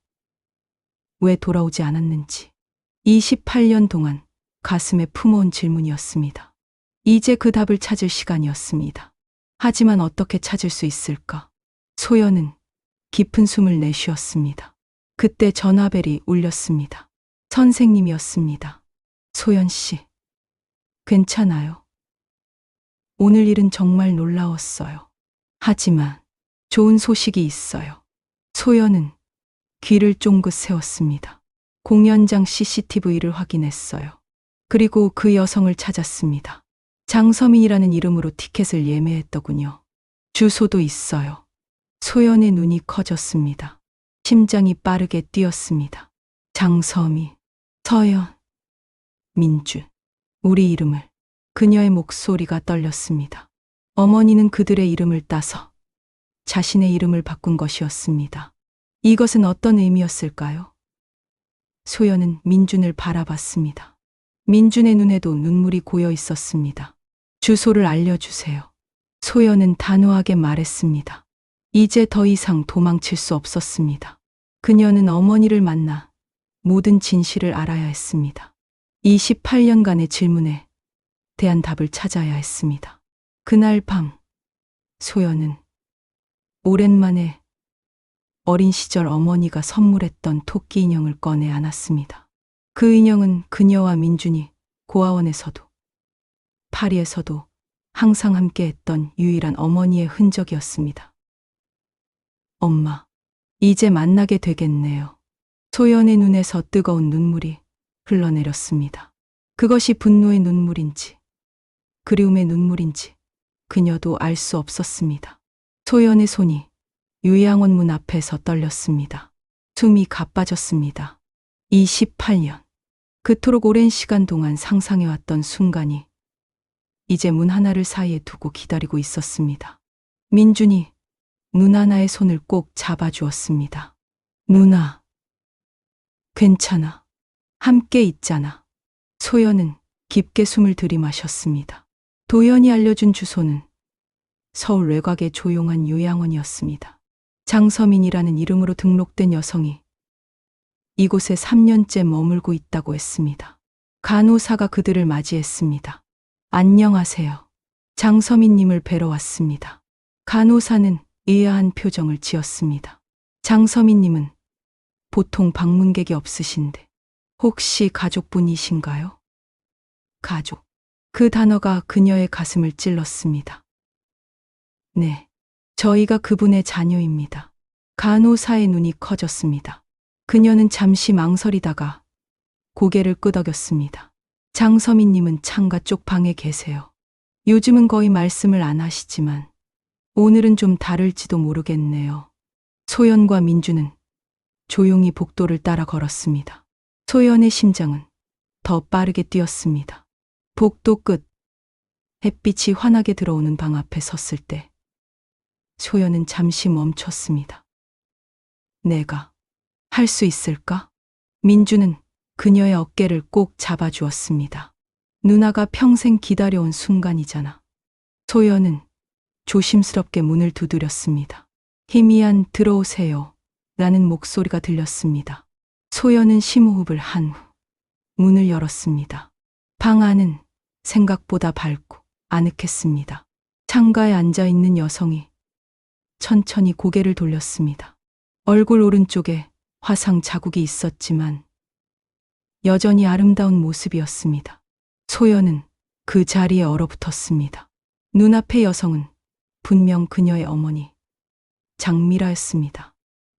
왜 돌아오지 않았는지. 28년 동안 가슴에 품어온 질문이었습니다. 이제 그 답을 찾을 시간이었습니다. 하지만 어떻게 찾을 수 있을까? 소연은 깊은 숨을 내쉬었습니다. 그때 전화벨이 울렸습니다. 선생님이었습니다. 소연 씨, 괜찮아요. 오늘 일은 정말 놀라웠어요. 하지만 좋은 소식이 있어요. 소연은 귀를 쫑긋 세웠습니다. 공연장 CCTV를 확인했어요. 그리고 그 여성을 찾았습니다. 장서민이라는 이름으로 티켓을 예매했더군요. 주소도 있어요. 소연의 눈이 커졌습니다. 심장이 빠르게 뛰었습니다. 장서민, 서연, 민주, 우리 이름을. 그녀의 목소리가 떨렸습니다. 어머니는 그들의 이름을 따서 자신의 이름을 바꾼 것이었습니다. 이것은 어떤 의미였을까요? 소연은 민준을 바라봤습니다. 민준의 눈에도 눈물이 고여 있었습니다. 주소를 알려주세요. 소연은 단호하게 말했습니다. 이제 더 이상 도망칠 수 없었습니다. 그녀는 어머니를 만나 모든 진실을 알아야 했습니다. 28년간의 질문에 대한 답을 찾아야 했습니다. 그날 밤, 소연은 오랜만에 어린 시절 어머니가 선물했던 토끼 인형을 꺼내 안았습니다. 그 인형은 그녀와 민준이 고아원에서도 파리에서도 항상 함께했던 유일한 어머니의 흔적이었습니다. 엄마, 이제 만나게 되겠네요. 소연의 눈에서 뜨거운 눈물이 흘러내렸습니다. 그것이 분노의 눈물인지 그리움의 눈물인지 그녀도 알 수 없었습니다. 소연의 손이 요양원 문 앞에서 떨렸습니다. 숨이 가빠졌습니다. 28년. 그토록 오랜 시간 동안 상상해왔던 순간이 이제 문 하나를 사이에 두고 기다리고 있었습니다. 민준이 눈 하나의 손을 꼭 잡아주었습니다. 누나, 괜찮아. 함께 있잖아. 소연은 깊게 숨을 들이마셨습니다. 도연이 알려준 주소는 서울 외곽의 조용한 요양원이었습니다. 장서민이라는 이름으로 등록된 여성이 이곳에 3년째 머물고 있다고 했습니다. 간호사가 그들을 맞이했습니다. 안녕하세요. 장서민님을 뵈러 왔습니다. 간호사는 의아한 표정을 지었습니다. 장서민님은 보통 방문객이 없으신데 혹시 가족분이신가요? 가족. 그 단어가 그녀의 가슴을 찔렀습니다. 네, 저희가 그분의 자녀입니다. 간호사의 눈이 커졌습니다. 그녀는 잠시 망설이다가 고개를 끄덕였습니다. 장서민님은 창가 쪽 방에 계세요. 요즘은 거의 말씀을 안 하시지만 오늘은 좀 다를지도 모르겠네요. 소연과 민주는 조용히 복도를 따라 걸었습니다. 소연의 심장은 더 빠르게 뛰었습니다. 복도 끝, 햇빛이 환하게 들어오는 방 앞에 섰을 때 소연은 잠시 멈췄습니다. 내가 할 수 있을까? 민주는 그녀의 어깨를 꼭 잡아주었습니다. 누나가 평생 기다려온 순간이잖아. 소연은 조심스럽게 문을 두드렸습니다. 희미한 들어오세요 라는 목소리가 들렸습니다. 소연은 심호흡을 한 후 문을 열었습니다. 방 안은 생각보다 밝고 아늑했습니다. 창가에 앉아있는 여성이 천천히 고개를 돌렸습니다. 얼굴 오른쪽에 화상 자국이 있었지만 여전히 아름다운 모습이었습니다. 소연은 그 자리에 얼어붙었습니다. 눈앞의 여성은 분명 그녀의 어머니, 장미라였습니다.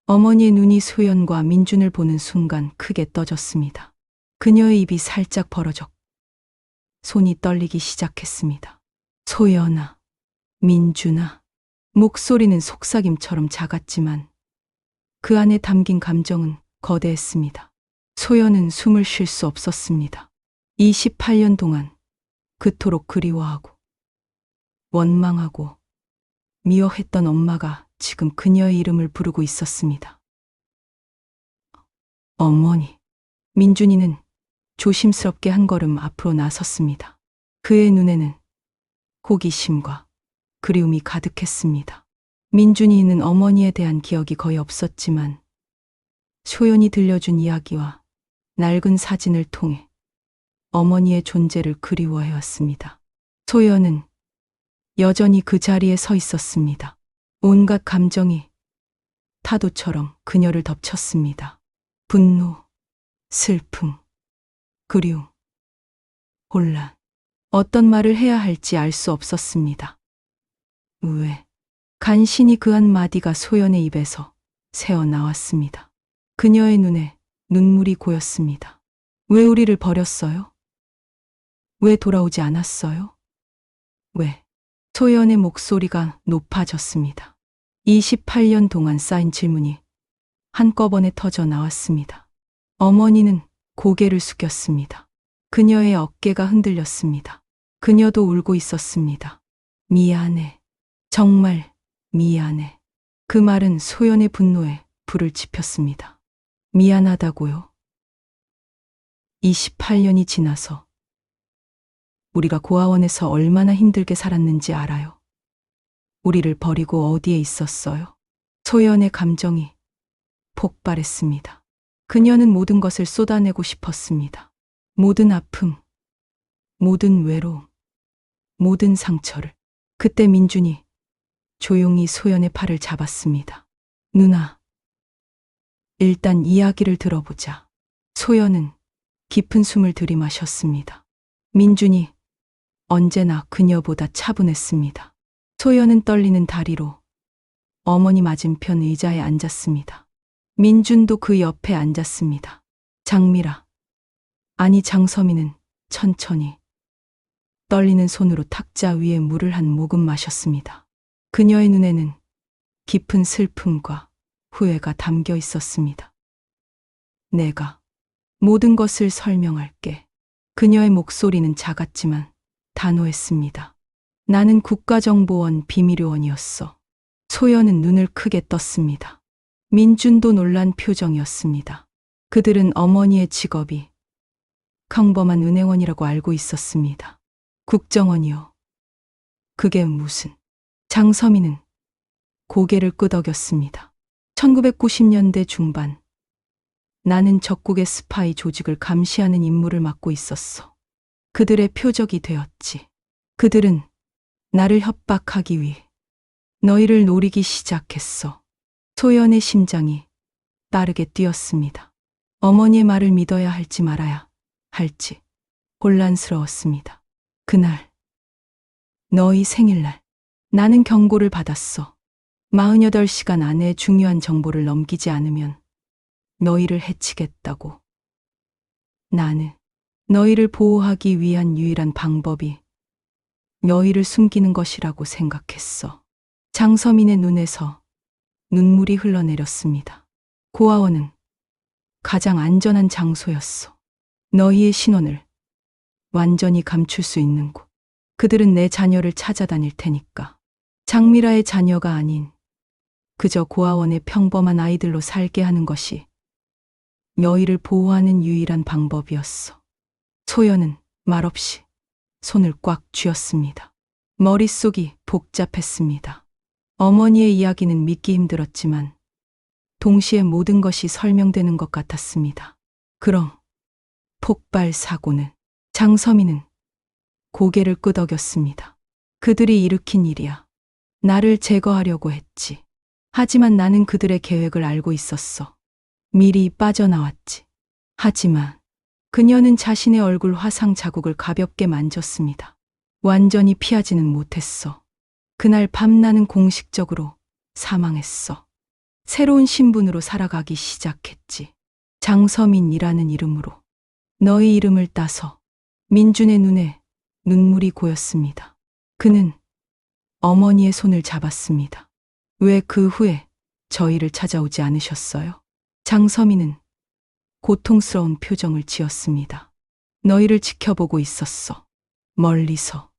어머니의 눈이 소연과 민준을 보는 순간 크게 떠졌습니다. 그녀의 입이 살짝 벌어졌고 손이 떨리기 시작했습니다. 소연아, 민준아. 목소리는 속삭임처럼 작았지만 그 안에 담긴 감정은 거대했습니다. 소연은 숨을 쉴 수 없었습니다. 28년 동안 그토록 그리워하고 원망하고 미워했던 엄마가 지금 그녀의 이름을 부르고 있었습니다. 어머니. 민준이는 조심스럽게 한 걸음 앞으로 나섰습니다. 그의 눈에는 호기심과 그리움이 가득했습니다. 민준이는 어머니에 대한 기억이 거의 없었지만 소연이 들려준 이야기와 낡은 사진을 통해 어머니의 존재를 그리워해왔습니다. 소연은 여전히 그 자리에 서 있었습니다. 온갖 감정이 파도처럼 그녀를 덮쳤습니다. 분노, 슬픔, 그리움, 혼란. 어떤 말을 해야 할지 알 수 없었습니다. 왜? 간신히 그 한마디가 소연의 입에서 새어나왔습니다. 그녀의 눈에 눈물이 고였습니다. 왜 우리를 버렸어요? 왜 돌아오지 않았어요? 왜? 소연의 목소리가 높아졌습니다. 28년 동안 쌓인 질문이 한꺼번에 터져 나왔습니다. 어머니는 고개를 숙였습니다. 그녀의 어깨가 흔들렸습니다. 그녀도 울고 있었습니다. 미안해. 정말 미안해. 그 말은 소연의 분노에 불을 지폈습니다. 미안하다고요? 28년이 지나서 우리가 고아원에서 얼마나 힘들게 살았는지 알아요? 우리를 버리고 어디에 있었어요? 소연의 감정이 폭발했습니다. 그녀는 모든 것을 쏟아내고 싶었습니다. 모든 아픔, 모든 외로움, 모든 상처를. 그때 민준이 조용히 소연의 팔을 잡았습니다. 누나, 일단 이야기를 들어보자. 소연은 깊은 숨을 들이마셨습니다. 민준이 언제나 그녀보다 차분했습니다. 소연은 떨리는 다리로 어머니 맞은편 의자에 앉았습니다. 민준도 그 옆에 앉았습니다. 장미라, 아니 장서민은 천천히 떨리는 손으로 탁자 위에 물을 한 모금 마셨습니다. 그녀의 눈에는 깊은 슬픔과 후회가 담겨 있었습니다. 내가 모든 것을 설명할게. 그녀의 목소리는 작았지만 단호했습니다. 나는 국가정보원 비밀요원이었어. 소연은 눈을 크게 떴습니다. 민준도 놀란 표정이었습니다. 그들은 어머니의 직업이 평범한 은행원이라고 알고 있었습니다. 국정원이요. 그게 무슨. 장서민은 고개를 끄덕였습니다. 1990년대 중반 나는 적국의 스파이 조직을 감시하는 임무를 맡고 있었어. 그들의 표적이 되었지. 그들은 나를 협박하기 위해 너희를 노리기 시작했어. 소연의 심장이 빠르게 뛰었습니다. 어머니의 말을 믿어야 할지 말아야 할지 혼란스러웠습니다. 그날 너희 생일날 나는 경고를 받았어. 48시간 안에 중요한 정보를 넘기지 않으면 너희를 해치겠다고. 나는 너희를 보호하기 위한 유일한 방법이 너희를 숨기는 것이라고 생각했어. 장서민의 눈에서 눈물이 흘러내렸습니다. 고아원은 가장 안전한 장소였어. 너희의 신원을 완전히 감출 수 있는 곳. 그들은 내 자녀를 찾아다닐 테니까. 장미라의 자녀가 아닌 그저 고아원의 평범한 아이들로 살게 하는 것이 너희를 보호하는 유일한 방법이었어. 소연은 말없이 손을 꽉 쥐었습니다. 머릿속이 복잡했습니다. 어머니의 이야기는 믿기 힘들었지만 동시에 모든 것이 설명되는 것 같았습니다. 그럼 폭발 사고는. 장서민은 고개를 끄덕였습니다. 그들이 일으킨 일이야. 나를 제거하려고 했지. 하지만 나는 그들의 계획을 알고 있었어. 미리 빠져나왔지. 하지만 그녀는 자신의 얼굴 화상 자국을 가볍게 만졌습니다. 완전히 피하지는 못했어. 그날 밤 나는 공식적으로 사망했어. 새로운 신분으로 살아가기 시작했지. 장서민이라는 이름으로. 너의 이름을 따서. 민준의 눈에 눈물이 고였습니다. 그는 어머니의 손을 잡았습니다. 왜 그 후에 저희를 찾아오지 않으셨어요? 장서민은 고통스러운 표정을 지었습니다. 너희를 지켜보고 있었어. 멀리서.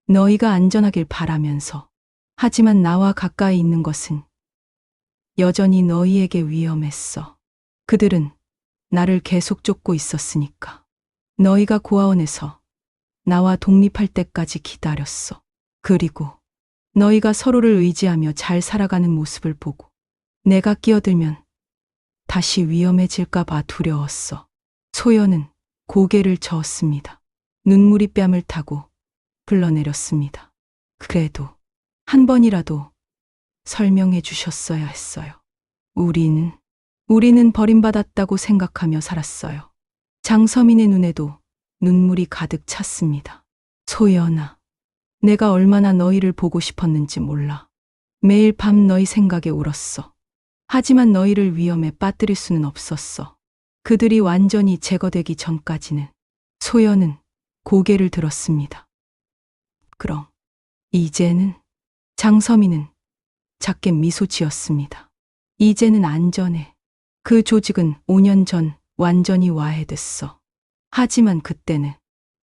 너희가 안전하길 바라면서. 하지만 나와 가까이 있는 것은 여전히 너희에게 위험했어. 그들은 나를 계속 쫓고 있었으니까. 너희가 고아원에서 나와 독립할 때까지 기다렸어. 그리고 너희가 서로를 의지하며 잘 살아가는 모습을 보고 내가 끼어들면 다시 위험해질까 봐 두려웠어. 소연은 고개를 저었습니다. 눈물이 뺨을 타고 흘러내렸습니다. 그래도 한 번이라도 설명해 주셨어야 했어요. 우리는 버림받았다고 생각하며 살았어요. 장서민의 눈에도 눈물이 가득 찼습니다. 소연아, 내가 얼마나 너희를 보고 싶었는지 몰라. 매일 밤 너희 생각에 울었어. 하지만 너희를 위험에 빠뜨릴 수는 없었어. 그들이 완전히 제거되기 전까지는. 소연은 고개를 들었습니다. 그럼 이제는. 장서민은 작게 미소 지었습니다. 이제는 안전해. 그 조직은 5년 전 완전히 와해됐어. 하지만 그때는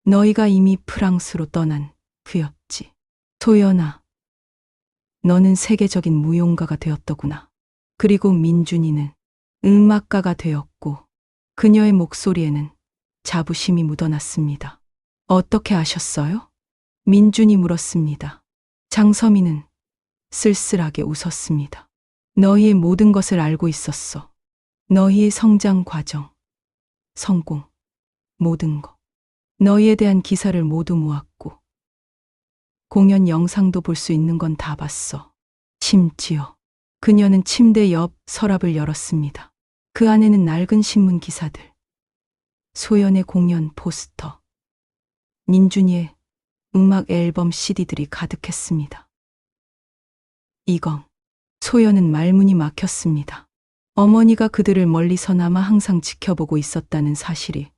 너희가 이미 프랑스로 떠난 후였지. 소연아, 너는 세계적인 무용가가 되었더구나. 그리고 민준이는 음악가가 되었고 그녀의 목소리에는 자부심이 묻어났습니다. 어떻게 아셨어요? 민준이 물었습니다. 장서민은 쓸쓸하게 웃었습니다. 너희의 모든 것을 알고 있었어. 너희의 성장 과정, 성공, 모든 것. 너희에 대한 기사를 모두 모았고 공연 영상도 볼 수 있는 건 다 봤어. 심지어 그녀는 침대 옆 서랍을 열었습니다. 그 안에는 낡은 신문 기사들, 소연의 공연 포스터, 민준이의 음악 앨범 CD들이 가득했습니다. 이건. 소연은 말문이 막혔습니다. 어머니가 그들을 멀리서나마 항상 지켜보고 있었다는 사실이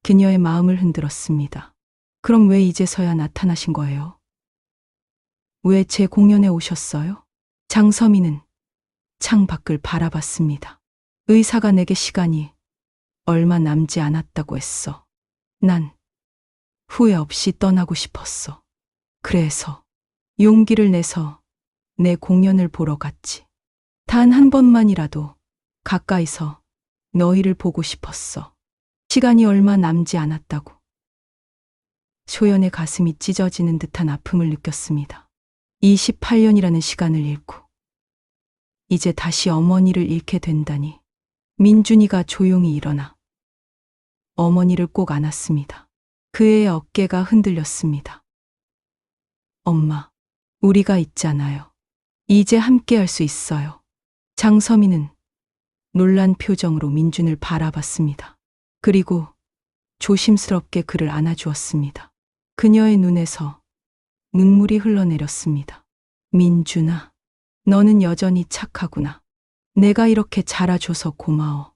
그녀의 마음을 흔들었습니다. 그럼 왜 이제서야 나타나신 거예요? 왜 제 공연에 오셨어요? 장서민은 창 밖을 바라봤습니다. 의사가 내게 시간이 얼마 남지 않았다고 했어. 난 후회 없이 떠나고 싶었어. 그래서 용기를 내서 내 공연을 보러 갔지. 단 한 번만이라도 가까이서 너희를 보고 싶었어. 시간이 얼마 남지 않았다고. 소연의 가슴이 찢어지는 듯한 아픔을 느꼈습니다. 28년이라는 시간을 잃고 이제 다시 어머니를 잃게 된다니. 민준이가 조용히 일어나 어머니를 꼭 안았습니다. 그의 어깨가 흔들렸습니다. 엄마, 우리가 있잖아요. 이제 함께 할 수 있어요. 장서민은 놀란 표정으로 민준을 바라봤습니다. 그리고 조심스럽게 그를 안아주었습니다. 그녀의 눈에서 눈물이 흘러내렸습니다. 민준아, 너는 여전히 착하구나. 내가 이렇게 자라줘서 고마워.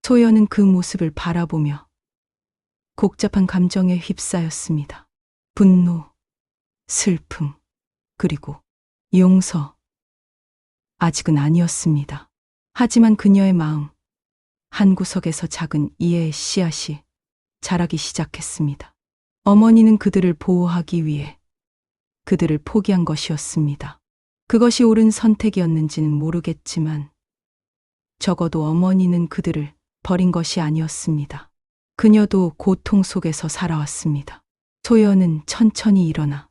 소연은 그 모습을 바라보며 복잡한 감정에 휩싸였습니다. 분노, 슬픔, 그리고 용서. 아직은 아니었습니다. 하지만 그녀의 마음 한구석에서 작은 이해의 씨앗이 자라기 시작했습니다. 어머니는 그들을 보호하기 위해 그들을 포기한 것이었습니다. 그것이 옳은 선택이었는지는 모르겠지만 적어도 어머니는 그들을 버린 것이 아니었습니다. 그녀도 고통 속에서 살아왔습니다. 소연은 천천히 일어나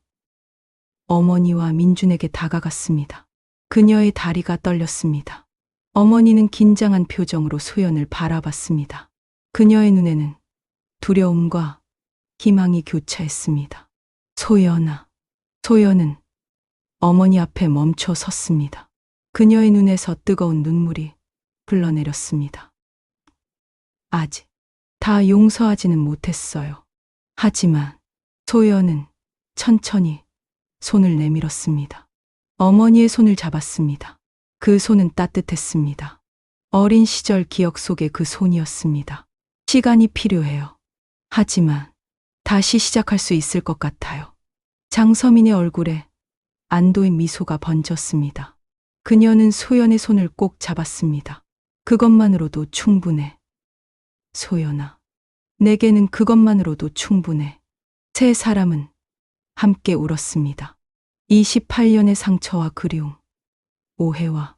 어머니와 민준에게 다가갔습니다. 그녀의 다리가 떨렸습니다. 어머니는 긴장한 표정으로 소연을 바라봤습니다. 그녀의 눈에는 두려움과 희망이 교차했습니다. 소연아. 소연은 어머니 앞에 멈춰 섰습니다. 그녀의 눈에서 뜨거운 눈물이 흘러내렸습니다. 아직 다 용서하지는 못했어요. 하지만 소연은 천천히 손을 내밀었습니다. 어머니의 손을 잡았습니다. 그 손은 따뜻했습니다. 어린 시절 기억 속의 그 손이었습니다. 시간이 필요해요. 하지만 다시 시작할 수 있을 것 같아요. 장서민의 얼굴에 안도의 미소가 번졌습니다. 그녀는 소연의 손을 꼭 잡았습니다. 그것만으로도 충분해. 소연아, 내게는 그것만으로도 충분해. 세 사람은 함께 울었습니다. 28년의 상처와 그리움, 오해와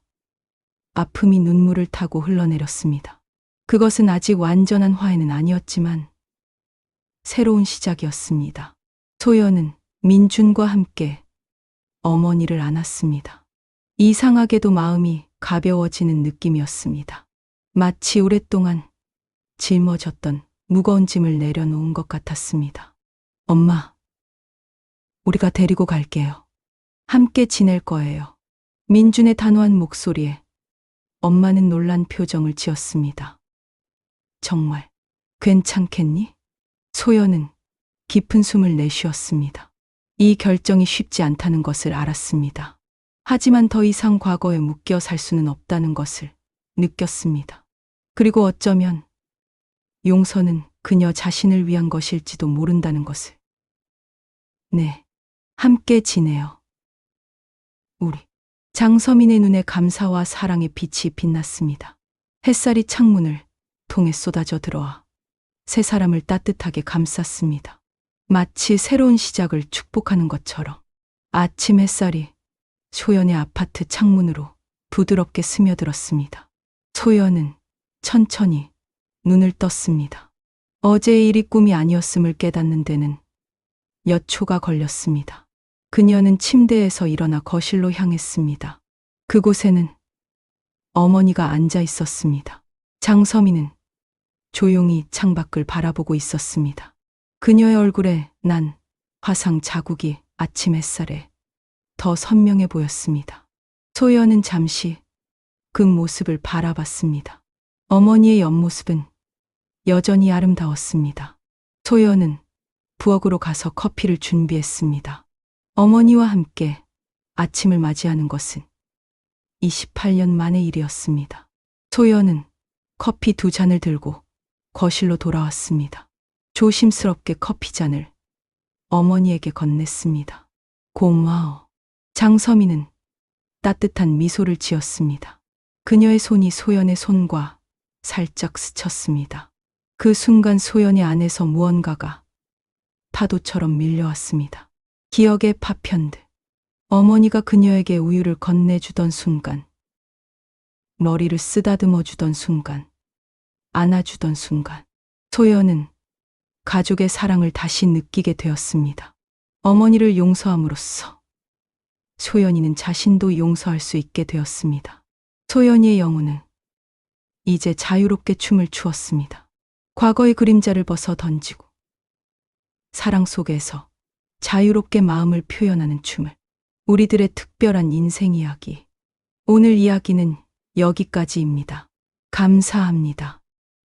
아픔이 눈물을 타고 흘러내렸습니다. 그것은 아직 완전한 화해는 아니었지만 새로운 시작이었습니다. 소연은 민준과 함께 어머니를 안았습니다. 이상하게도 마음이 가벼워지는 느낌이었습니다. 마치 오랫동안 짊어졌던 무거운 짐을 내려놓은 것 같았습니다. 엄마, 우리가 데리고 갈게요. 함께 지낼 거예요. 민준의 단호한 목소리에 엄마는 놀란 표정을 지었습니다. 정말 괜찮겠니? 소연은 깊은 숨을 내쉬었습니다. 이 결정이 쉽지 않다는 것을 알았습니다. 하지만 더 이상 과거에 묶여 살 수는 없다는 것을 느꼈습니다. 그리고 어쩌면 용서는 그녀 자신을 위한 것일지도 모른다는 것을. 네, 함께 지내요. 우리. 장서민의 눈에 감사와 사랑의 빛이 빛났습니다. 햇살이 창문을 통해 쏟아져 들어와 세 사람을 따뜻하게 감쌌습니다. 마치 새로운 시작을 축복하는 것처럼. 아침 햇살이 소연의 아파트 창문으로 부드럽게 스며들었습니다. 소연은 천천히 눈을 떴습니다. 어제의 일이 꿈이 아니었음을 깨닫는 데는 몇 초가 걸렸습니다. 그녀는 침대에서 일어나 거실로 향했습니다. 그곳에는 어머니가 앉아 있었습니다. 장서민은 조용히 창밖을 바라보고 있었습니다. 그녀의 얼굴에 난 화상 자국이 아침 햇살에 더 선명해 보였습니다. 소연은 잠시 그 모습을 바라봤습니다. 어머니의 옆모습은 여전히 아름다웠습니다. 소연은 부엌으로 가서 커피를 준비했습니다. 어머니와 함께 아침을 맞이하는 것은 28년 만의 일이었습니다. 소연은 커피 2잔을 들고 거실로 돌아왔습니다. 조심스럽게 커피잔을 어머니에게 건넸습니다. 고마워. 장서민은 따뜻한 미소를 지었습니다. 그녀의 손이 소연의 손과 살짝 스쳤습니다. 그 순간 소연의 안에서 무언가가 파도처럼 밀려왔습니다. 기억의 파편들. 어머니가 그녀에게 우유를 건네주던 순간, 머리를 쓰다듬어 주던 순간, 안아주던 순간, 소연은 가족의 사랑을 다시 느끼게 되었습니다. 어머니를 용서함으로써 소연이는 자신도 용서할 수 있게 되었습니다. 소연이의 영혼은 이제 자유롭게 춤을 추었습니다. 과거의 그림자를 벗어 던지고 사랑 속에서 자유롭게 마음을 표현하는 춤을. 우리들의 특별한 인생 이야기. 오늘 이야기는 여기까지입니다. 감사합니다.